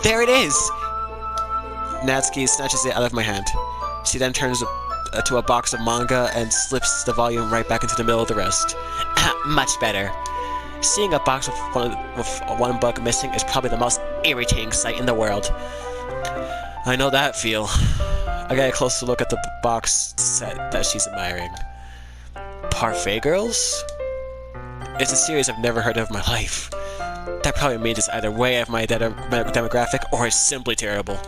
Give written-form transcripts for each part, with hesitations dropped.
There it is! Natsuki snatches it out of my hand. She then turns to a box of manga and slips the volume right back into the middle of the rest. Much better. Seeing a box with one book missing is probably the most irritating sight in the world. I know that feel. I get a closer look at the box set that she's admiring. Parfait Girls? It's a series I've never heard of in my life. That probably means it's either way of my demographic or it's simply terrible.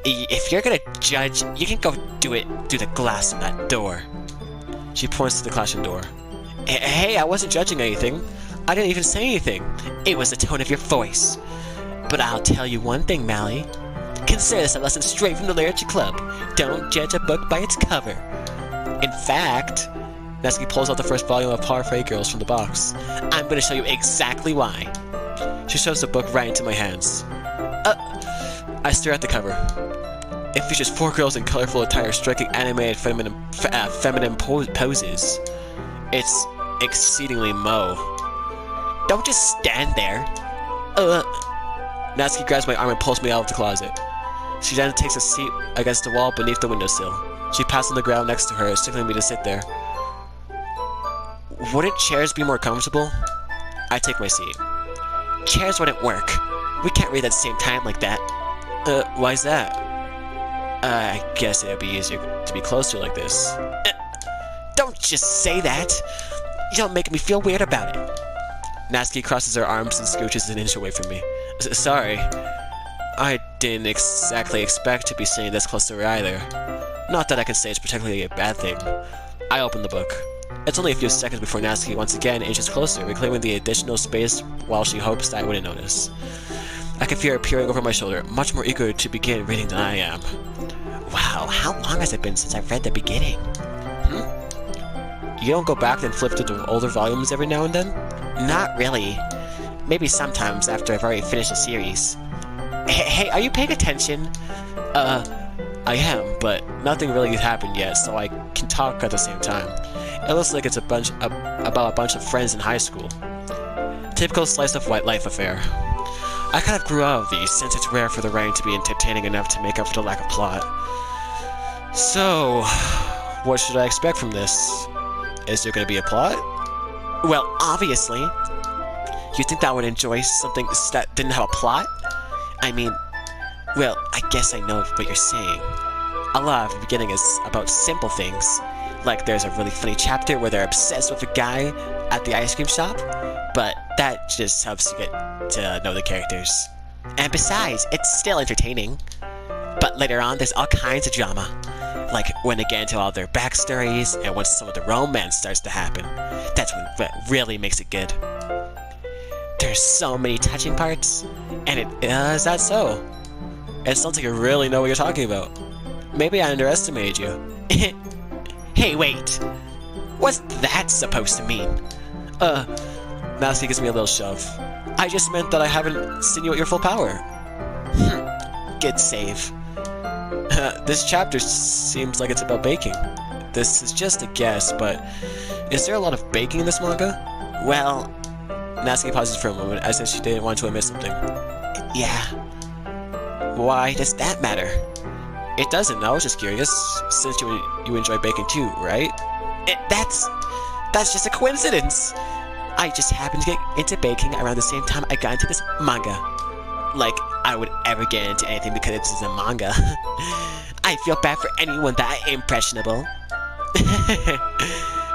If you're gonna judge, you can go do it through the glass in that door. She points to the clashing door. Hey, I wasn't judging anything. I didn't even say anything. It was the tone of your voice. But I'll tell you one thing, Mally. Consider this a lesson straight from the Literature Club. Don't judge a book by its cover. In fact, Natsuki pulls out the first volume of Parfait Girls from the box. I'm going to show you exactly why. She shoves the book right into my hands. I stare at the cover. It features 4 girls in colorful attire striking animated feminine poses. It's exceedingly Mo. Don't just stand there. Natsuki grabs my arm and pulls me out of the closet. She then takes a seat against the wall beneath the windowsill. She passes on the ground next to her, signaling me to sit there. Wouldn't chairs be more comfortable? I take my seat. Chairs wouldn't work. We can't read at the same time like that. Why's that? I guess it'd be easier to be closer like this. Don't just say that! You don't make me feel weird about it. Natsuki crosses her arms and scooches an inch away from me. Sorry. I didn't exactly expect to be sitting this close to her either. Not that I can say it's particularly a bad thing. I open the book. It's only a few seconds before Natsuki once again inches closer, reclaiming the additional space while she hopes that I wouldn't notice. I can feel her peering over my shoulder, much more eager to begin reading than I am. Wow, how long has it been since I've read the beginning? You don't go back and flip through the older volumes every now and then? Not really. Maybe sometimes after I've already finished a series. Hey, are you paying attention? I am, but nothing really has happened yet, so I can talk at the same time. It looks like it's about a bunch of friends in high school. Typical slice of life affair. I kind of grew out of these, since it's rare for the writing to be entertaining enough to make up for the lack of plot. So, what should I expect from this? Is there going to be a plot? Well, obviously. You think that I would enjoy something that didn't have a plot? I mean, well, I guess I know what you're saying. A lot of the beginning is about simple things. Like there's a really funny chapter where they're obsessed with a guy at the ice cream shop, but that just helps you get to know the characters. And besides, it's still entertaining. But later on, there's all kinds of drama. Like when they get into all their backstories, and once some of the romance starts to happen. That's what really makes it good. There's so many touching parts, and is that so? It sounds like you really know what you're talking about. Maybe I underestimated you. Hey, wait! What's that supposed to mean? Natsuki gives me a little shove. I just meant that I haven't seen you at your full power. Good save. This chapter seems like it's about baking. This is just a guess, but is there a lot of baking in this manga? Well, Natsuki pauses for a moment, as if she didn't want to admit something. Yeah. Why does that matter? It doesn't, I was just curious, since you enjoy baking too, right? That's just a coincidence! I just happened to get into baking around the same time I got into this manga. Like, I would ever get into anything because it's a manga. I feel bad for anyone that impressionable.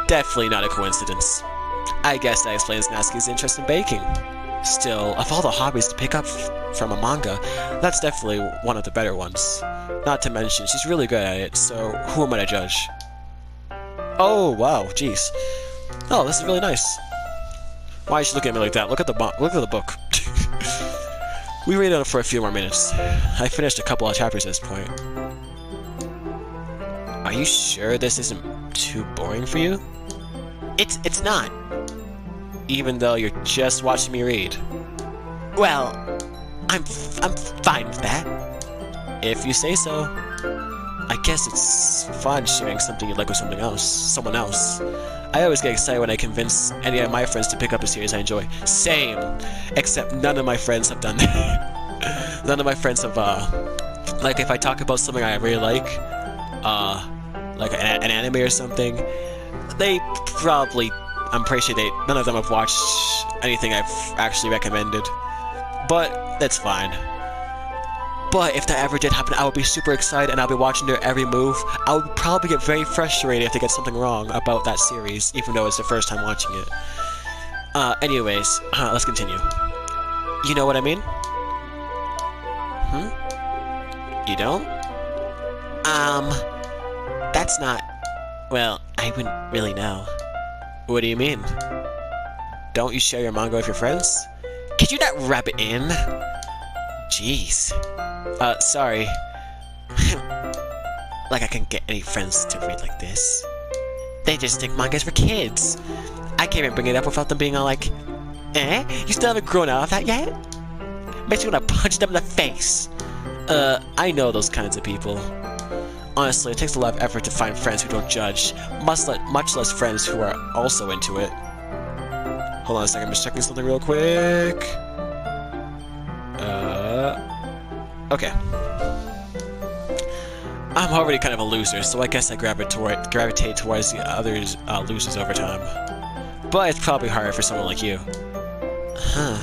Definitely not a coincidence. I guess that explains Natsuki's interest in baking. Still, of all the hobbies to pick up from a manga, that's definitely one of the better ones. Not to mention, she's really good at it, so who am I to judge? Oh, wow, jeez. Oh, this is really nice. Why is she looking at me like that? Look at the book. We read it for a few more minutes. I finished a couple of chapters at this point. Are you sure this isn't too boring for you? It's not. Even though you're just watching me read. Well, I'm fine with that. If you say so. I guess it's fun sharing something you like with someone else. I always get excited when I convince any of my friends to pick up a series I enjoy. Same, except none of my friends have done that. None of my friends have, like, if I talk about something I really like an anime or something, they probably, I'm pretty sure none of them have watched anything I've actually recommended. But, that's fine. But if that ever did happen, I would be super excited and I'll be watching their every move. I would probably get very frustrated if they get something wrong about that series, even though it's the first time watching it. Anyways, let's continue. You know what I mean? You don't? That's not... Well, I wouldn't really know. What do you mean? Don't you share your manga with your friends? Could you not rub it in? Jeez. Sorry. Like I can get any friends to read like this. They just think manga's for kids. I can't even bring it up without them being all like, eh? You still haven't grown out of that yet? Makes me want to punch them in the face. I know those kinds of people. Honestly, it takes a lot of effort to find friends who don't judge, much less friends who are also into it. Hold on a second, I'm just checking something real quick. Okay. I'm already kind of a loser, so I guess I gravitate towards the others losers over time. But it's probably harder for someone like you. Huh.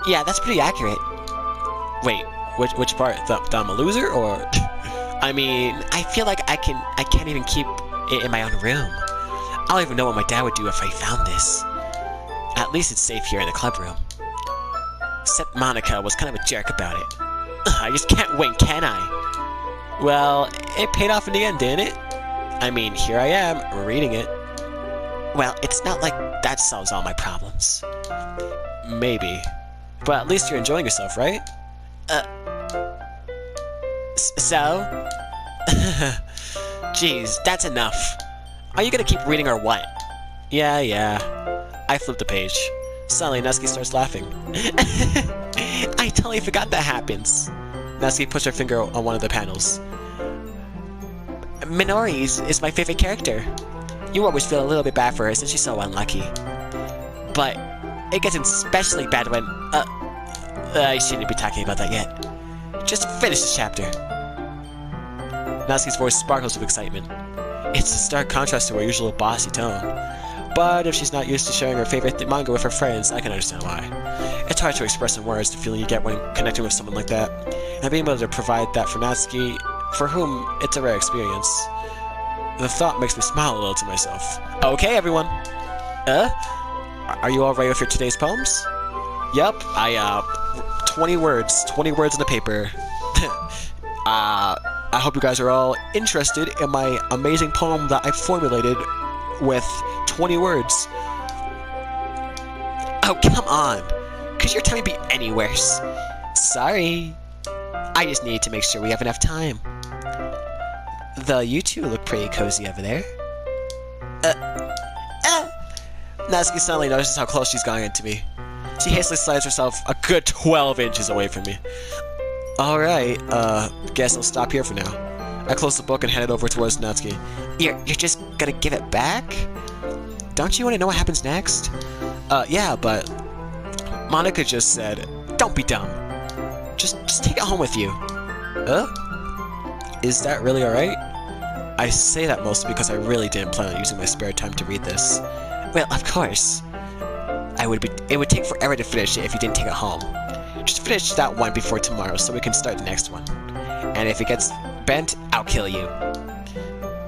Yeah, that's pretty accurate. Wait, which part? That I'm a loser, or...? I mean, I feel like I can't even keep it in my own room. I don't even know what my dad would do if I found this. At least it's safe here in the club room. Except Monica was kind of a jerk about it. I just can't win, can I? Well, it paid off in the end, didn't it? I mean, here I am, reading it. Well, it's not like that solves all my problems. Maybe. But at least you're enjoying yourself, right? So? Jeez, that's enough. Are you gonna keep reading or what? Yeah. I flipped the page. Suddenly, Natsuki starts laughing. I totally forgot that happens. Natsuki puts her finger on one of the panels. Minori is my favorite character. You always feel a little bit bad for her since she's so unlucky. But it gets especially bad when... I shouldn't be talking about that yet. Just finish this chapter. Natsuki's voice sparkles with excitement. It's a stark contrast to her usual bossy tone. But if she's not used to sharing her favorite manga with her friends, I can understand why. It's hard to express in words the feeling you get when connecting with someone like that, and being able to provide that for Natsuki, for whom it's a rare experience. The thought makes me smile a little to myself. Okay, everyone. Are you all ready with your today's poems? Yep, 20 words in the paper. I hope you guys are all interested in my amazing poem that I formulated with 20 words. Oh, come on! Could your time be any worse? Sorry. I just needed to make sure we have enough time. Though you two look pretty cozy over there. Natsuki suddenly notices how close she's going to me. She hastily slides herself a good 12 inches away from me. Alright, guess I'll stop here for now. I close the book and hand it over towards Natsuki. You're just gonna give it back? Don't you want to know what happens next? Yeah, but... Monica just said, don't be dumb. Just take it home with you. Is that really alright? I say that mostly because I really didn't plan on using my spare time to read this. Well, of course. It would take forever to finish it if you didn't take it home. Just finish that one before tomorrow so we can start the next one. And if it gets bent, I'll kill you.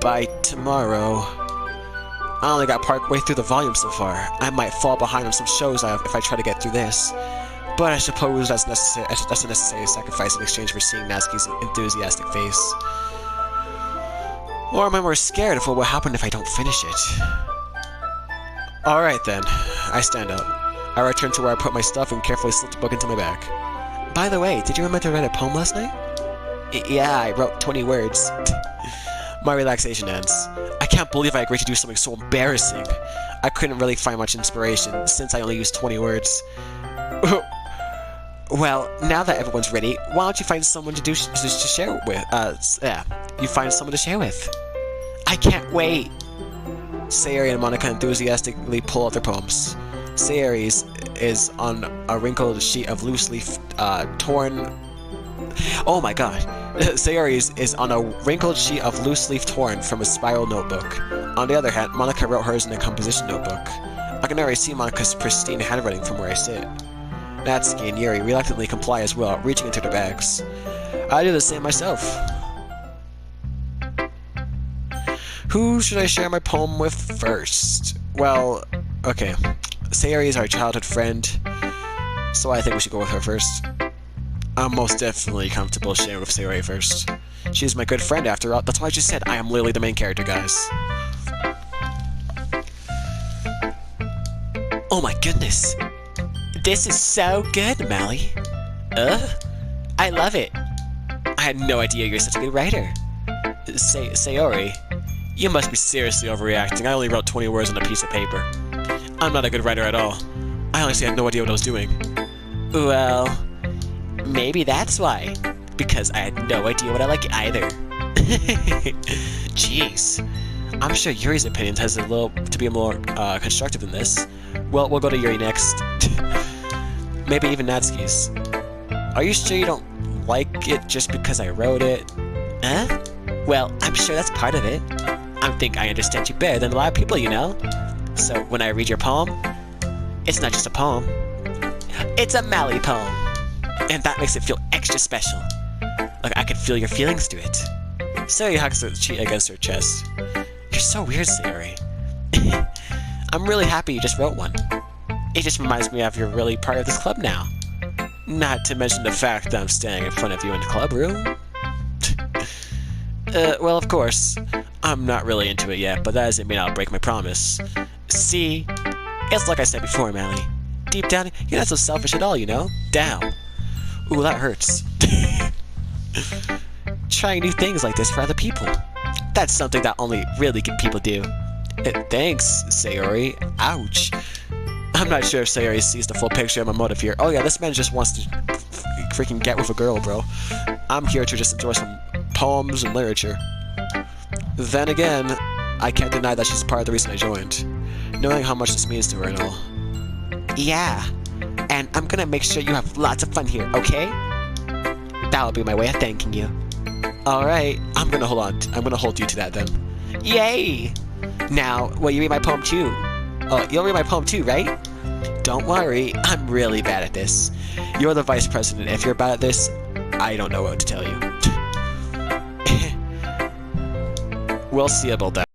By tomorrow... I only got partway through the volume so far. I might fall behind on some shows if I try to get through this. But I suppose that's a necessary sacrifice in exchange for seeing Natsuki's enthusiastic face. Or am I more scared of what will happen if I don't finish it? Alright then. I stand up. I return to where I put my stuff and carefully slip the book into my bag. By the way, did you remember to write a poem last night? Yeah, I wrote 20 words. My relaxation ends. I can't believe I agreed to do something so embarrassing. I couldn't really find much inspiration, since I only used 20 words. Well, now that everyone's ready, why don't you find someone to share with? You find someone to share with. I can't wait! Sayori and Monica enthusiastically pull out their poems. Sayori's is on a wrinkled sheet of loose leaf, torn... Oh my god. Sayori's is on a wrinkled sheet of loose leaf torn from a spiral notebook. On the other hand, Monica wrote hers in a composition notebook. I can already see Monica's pristine handwriting from where I sit. Natsuki and Yuri reluctantly comply as well, reaching into their bags. I do the same myself. Who should I share my poem with first? Well, okay. Sayori is our childhood friend, so I think we should go with her first. I'm most definitely comfortable sharing with Sayori first. She's my good friend after all. That's why I just said I am literally the main character, guys. Oh my goodness. This is so good, Mally. I love it. I had no idea you're such a good writer. Sayori, you must be seriously overreacting. I only wrote 20 words on a piece of paper. I'm not a good writer at all. I honestly had no idea what I was doing. Well, maybe that's why. Because I had no idea what I like either. Jeez. I'm sure Yuri's opinion has to be more constructive than this. Well, we'll go to Yuri next. Maybe even Natsuki's. Are you sure you don't like it just because I wrote it? Huh? Well, I'm sure that's part of it. I think I understand you better than a lot of people, you know? So, when I read your poem, it's not just a poem. It's a Mally poem. And that makes it feel extra special. Like I could feel your feelings to it. Sayori hugs her cheek against her chest. You're so weird, Sayori. I'm really happy you just wrote one. It just reminds me of you're really part of this club now. Not to mention the fact that I'm standing in front of you in the club room. Well, of course, I'm not really into it yet, but that doesn't mean I'll break my promise. See? It's like I said before, Mally. Deep down, you're not so selfish at all, you know? Damn. Ooh, that hurts. Trying new things like this for other people. That's something that only really good people do. Thanks, Sayori. Ouch. I'm not sure if Sayori sees the full picture of my motive here. Oh yeah, this man just wants to freaking get with a girl, bro. I'm here to just enjoy some poems and literature. Then again, I can't deny that she's part of the reason I joined. Knowing how much this means to her and all. Yeah, and I'm gonna make sure you have lots of fun here, okay? That'll be my way of thanking you. Alright, I'm gonna hold you to that then. Yay! Now, will you read my poem too? Oh, you'll read my poem too, right? Don't worry, I'm really bad at this. You're the vice president. If you're bad at this, I don't know what to tell you. We'll see about that.